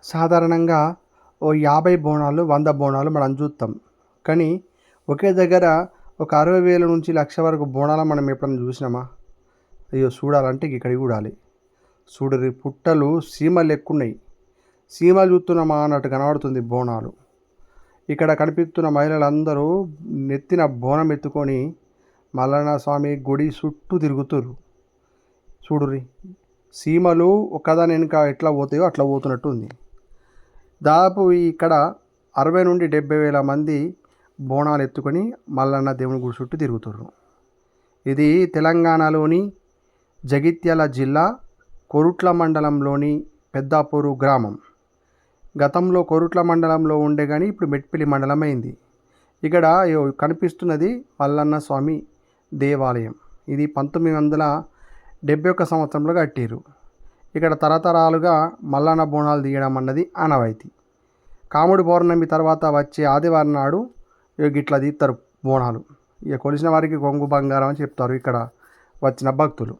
సాధారణంగా ఓ 50 బోనాలు, 100 బోనాలు మనం చూస్తాం. కానీ ఒకే దగ్గర ఒక 60,000 నుంచి 1,00,000 వరకు బోనాలు మనం ఎప్పుడైనా చూసినామా? అయ్యో! చూడాలంటే ఇక్కడికి చూడాలి. చూడుర్రి పుట్టలు సీమలు లెక్కున్నాయి. సీమలు చూస్తున్నామా అన్నట్టు కనబడుతుంది బోనాలు. ఇక్కడ కనిపిస్తున్న మహిళలందరూ నెత్తిన బోనం ఎత్తుకొని మల్లన్న స్వామి గుడి చుట్టూ తిరుగుతుర్రు. చూడుర్రి సీమలు ఒకదాని వెనుక ఎట్లా పోతాయో అట్లా పోతున్నట్టు ఉంది. దాదాపు ఇక్కడ 60 నుండి 70,000 మంది బోనాలు ఎత్తుకొని మల్లన్న దేవుని గుడి చుట్టూ తిరుగుతుర్రు. ఇది తెలంగాణలోని జగిత్యాల జిల్లా కొరుట్ల మండలంలోని పెద్దాపూరు గ్రామం. గతంలో కొరుట్ల మండలంలో ఉండే కానీ ఇప్పుడు మెట్పల్లి మండలం అయింది. ఇక్కడ కనిపిస్తున్నది మల్లన్న స్వామి దేవాలయం. ఇది 1971 సంవత్సరంలో కట్టిరు. ఇక్కడ తరతరాలుగా మల్లన్న బోనాలు తీయడం అన్నది ఆనవాయితీ. కాముడి పౌర్ణమి తర్వాత వచ్చే ఆదివారం నాడు గిట్లా తీస్తారు బోనాలు. ఇక కొలిసిన వారికి కొంగు బంగారం అని చెప్తారు ఇక్కడ వచ్చిన భక్తులు.